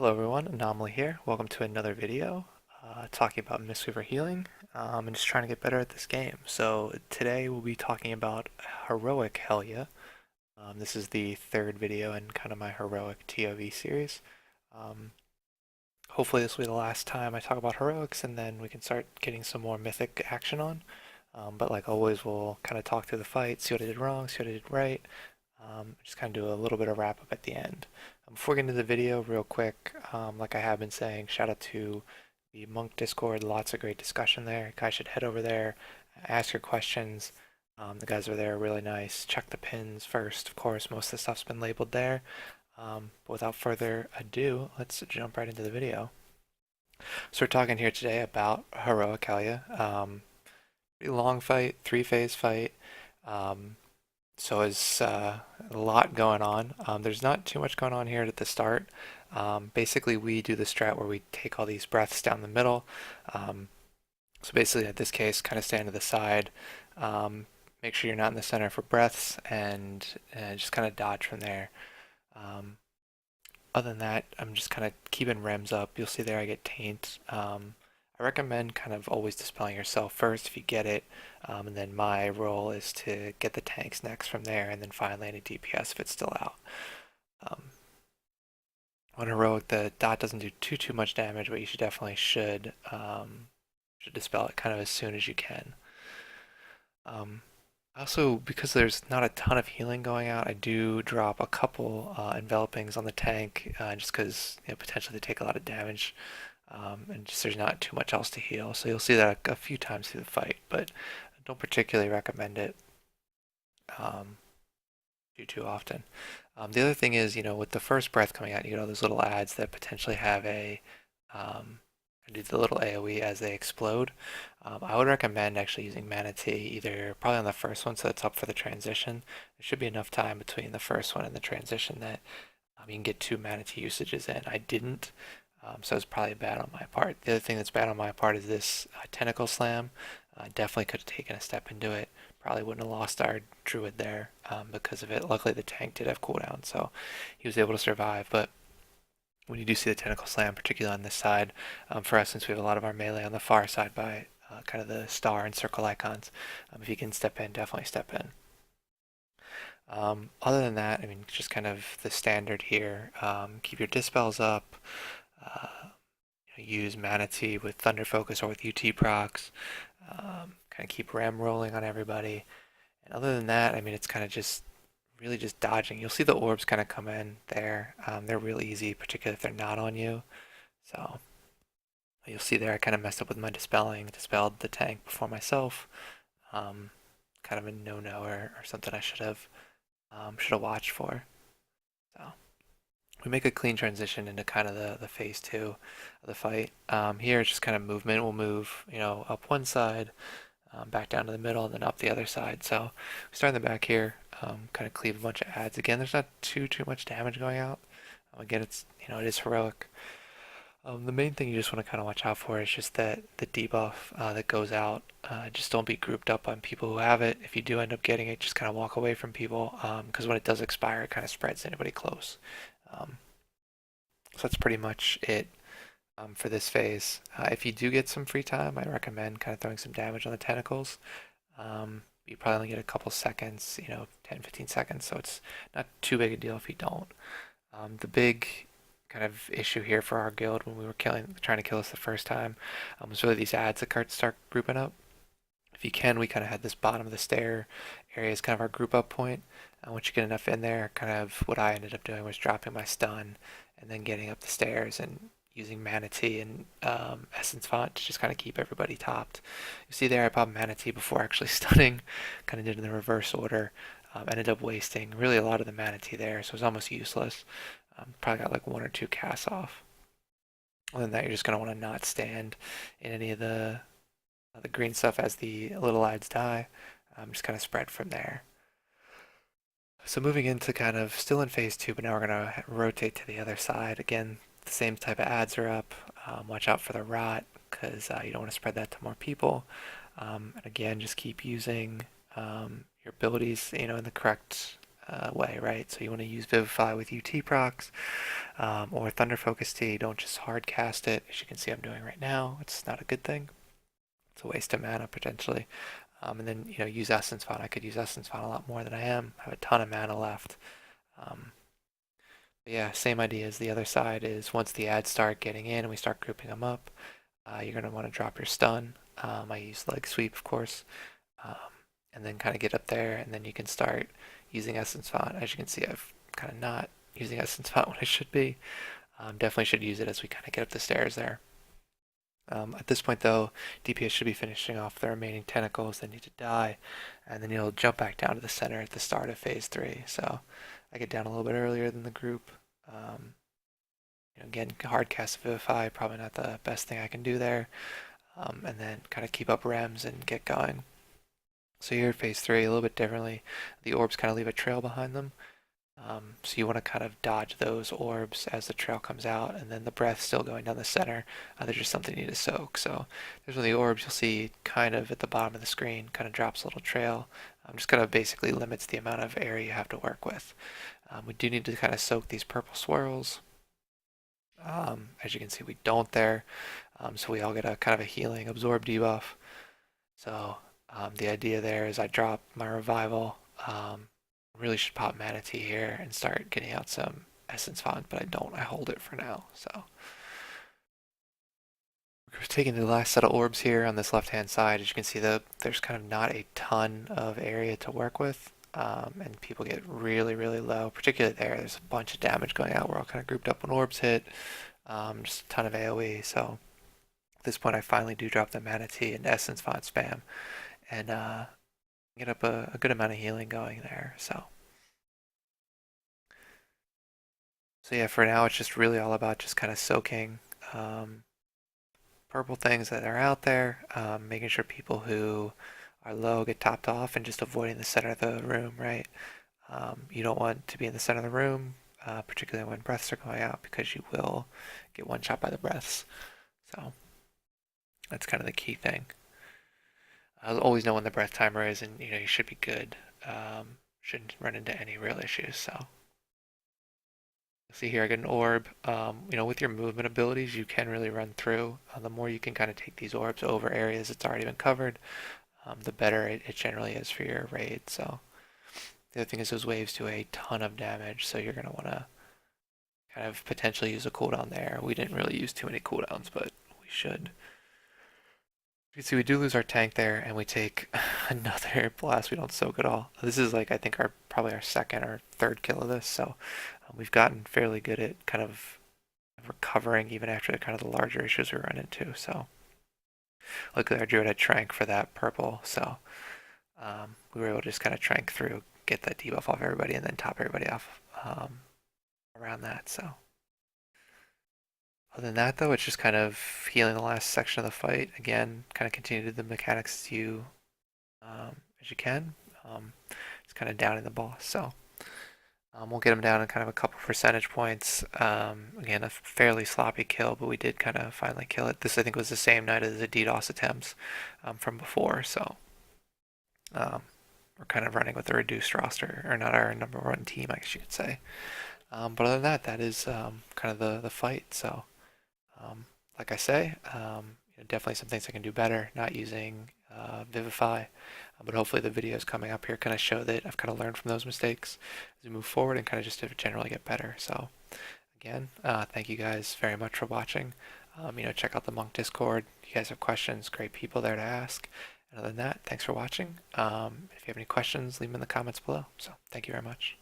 Hello everyone, Anomaly here. Welcome to another video talking about Mistweaver healing and just trying to get better at this game. So today we'll be talking about Heroic Helya. This is the third video in kind of my Heroic TOV series. Um, Hopefully this will be the last time I talk about Heroics and then we can start getting some more Mythic action on. But like always, we'll kind of talk through the fight, see what I did wrong, see what I did right, just kind of do a little bit of wrap up at the end. Before getting into the video, real quick, like I have been saying, shout out to the Monk Discord. Lots of great discussion there. You guys should head over there, ask your questions. The guys over there are really nice. Check the pins first, of course. Most of the stuff's been labeled there. But without further ado, let's jump right into the video. So we're talking here today about Heroic Helya. Pretty long fight, three-phase fight. Um, so it's a lot going on. There's not too much going on here at the start. Basically, we do the strat where we take all these breaths down the middle. Um, so basically, in this case, kind of stand to the side. Make sure you're not in the center for breaths, and just kind of dodge from there. Um, Other than that, I'm just kind of keeping rems up. You'll see there I get taint. I recommend kind of always dispelling yourself first if you get it, and then my role is to get the tanks next from there, and then finally any DPS if it's still out. Um, on heroic, the dot doesn't do too much damage, but you should dispel it kind of as soon as you can. Also, because there's not a ton of healing going out, I do drop a couple envelopings on the tank, just because potentially they take a lot of damage, and just there's not too much else to heal. So you'll see that a few times through the fight, but I don't particularly recommend it um, too often. The other thing is, with the first breath coming out, you get all those little ads that potentially have um, do the little AoE as they explode. I would recommend actually using Mana Tea either probably on the first one so it's up for the transition. There should be enough time between the first one and the transition that you can get two Mana Tea usages in. I didn't, so it's probably bad on my part. The other thing that's bad on my part is this Tentacle Slam. I definitely could have taken a step into it. Probably wouldn't have lost our Druid there because of it. Luckily the tank did have cooldown, so he was able to survive, but when you do see the Tentacle Slam, particularly on this side, for us, since we have a lot of our melee on the far side by kind of the star and circle icons, if you can step in, definitely step in. Other than that, I mean, just kind of the standard here. Keep your dispels up. Use Mana Tea with Thunder Focus or with UT procs. Kind of keep Ram rolling on everybody. And other than that, I mean, it's kind of just really just dodging. You'll see the orbs kind of come in there. They're real easy, particularly if they're not on you. So you'll see there I kind of messed up with my dispelling, dispelled the tank before myself. Kind of a no-no or something I should have watched for. So we make a clean transition into kind of the phase two of the fight. Here it's just kind of movement. We'll move, up one side, back down to the middle, and then up the other side. So we start in the back here, kind of cleave a bunch of ads. Again, there's not too much damage going out. Again, it is heroic. The main thing you just want to kind of watch out for is just that the debuff that goes out. Just don't be grouped up on people who have it. If you do end up getting it, just kind of walk away from people because when it does expire, it kind of spreads to anybody close. So that's pretty much it for this phase. If you do get some free time, I recommend kind of throwing some damage on the tentacles. You probably only get a couple seconds, 10, 15 seconds, so it's not too big a deal if you don't. The big kind of issue here for our guild when we were trying to kill us the first time was really these ads that start grouping up. If you can, we kind of had this bottom of the stair area as kind of our group up point. Once you get enough in there, kind of what I ended up doing was dropping my stun and then getting up the stairs and using Mana Tea and Essence Font to just kind of keep everybody topped. You see there I popped Mana Tea before actually stunning, kind of did in the reverse order. Ended up wasting really a lot of the Mana Tea there, so it was almost useless. Probably got like one or two casts off. Other than that, you're just going to want to not stand in any of the green stuff as the little ads die. Just kind of spread from there. So moving into kind of still in phase two, but now we're going to rotate to the other side. Again, the same type of ads are up. Watch out for the rot because you don't want to spread that to more people. And again, just keep using your abilities, in the correct way, right? So you want to use Vivify with UT procs or Thunder Focus T. Don't just hard cast it. As you can see I'm doing right now, it's not a good thing. It's a waste of mana potentially. And then, use Essence Font. I could use Essence Font a lot more than I am. I have a ton of mana left. But yeah, same idea as the other side is once the ads start getting in and we start grouping them up, you're going to want to drop your stun. I use leg sweep, of course, um, and then kind of get up there, and then you can start using Essence Font. As you can see, I've kind of not using Essence Font when I should be. Definitely should use it as we kind of get up the stairs there. At this point, though, DPS should be finishing off the remaining tentacles that need to die, and then you'll jump back down to the center at the start of phase 3. So I get down a little bit earlier than the group. Again, hard cast Vivify, probably not the best thing I can do there. And then kind of keep up rems and get going. So here at phase 3, a little bit differently. The orbs kind of leave a trail behind them. So you want to kind of dodge those orbs as the trail comes out, and then the breath still going down the center. There's just something you need to soak. So there's one of the orbs you'll see kind of at the bottom of the screen, kind of drops a little trail. Just kind of basically limits the amount of area you have to work with. We do need to kind of soak these purple swirls. As you can see, we don't there. So we all get a kind of a healing absorb debuff. So the idea there is I drop my revival. Really should pop Mana Tea here and start getting out some Essence Font, but I don't. I hold it for now. So we're taking the last set of orbs here on this left-hand side. As you can see, there's kind of not a ton of area to work with. And people get really, really low, particularly there. There's a bunch of damage going out. We're all kind of grouped up when orbs hit. Just a ton of AoE. So at this point, I finally do drop the Mana Tea and Essence Font spam, and get up a good amount of healing going there. So yeah, for now, it's just really all about just kind of soaking purple things that are out there, making sure people who are low get topped off, and just avoiding the center of the room, right? You don't want to be in the center of the room, particularly when breaths are going out, because you will get one shot by the breaths. So that's kind of the key thing. I'll always know when the breath timer is, and you should be good. Shouldn't run into any real issues. So see here, I get an orb. With your movement abilities, you can really run through. The more you can kind of take these orbs over areas that's already been covered, the better it generally is for your raid. So the other thing is those waves do a ton of damage, so you're going to want to kind of potentially use a cooldown there. We didn't really use too many cooldowns, but we should. You can see we do lose our tank there, and we take another blast. We don't soak at all. This is I think probably our second or third kill of this, so we've gotten fairly good at kind of recovering even after kind of the larger issues we run into. So luckily our druid had trank for that purple, so we were able to just kind of trank through, get that debuff off everybody, and then top everybody off around that. So other than that, though, it's just kind of healing the last section of the fight. Again, kind of continue to do the mechanics as you can. It's kind of downing the boss. So we'll get him down in kind of a couple percentage points. Again, a fairly sloppy kill, but we did kind of finally kill it. This, I think, was the same night as the DDoS attempts from before. So we're kind of running with a reduced roster, or not our number one team, I guess you could say. But other than that, that is kind of the fight. So like I say, definitely some things I can do better, not using Vivify, but hopefully the videos coming up here kind of show that I've kind of learned from those mistakes as we move forward, and kind of just to generally get better. So again, thank you guys very much for watching. Check out the Monk Discord. If you guys have questions, great people there to ask. And other than that, thanks for watching. If you have any questions, leave them in the comments below. So thank you very much.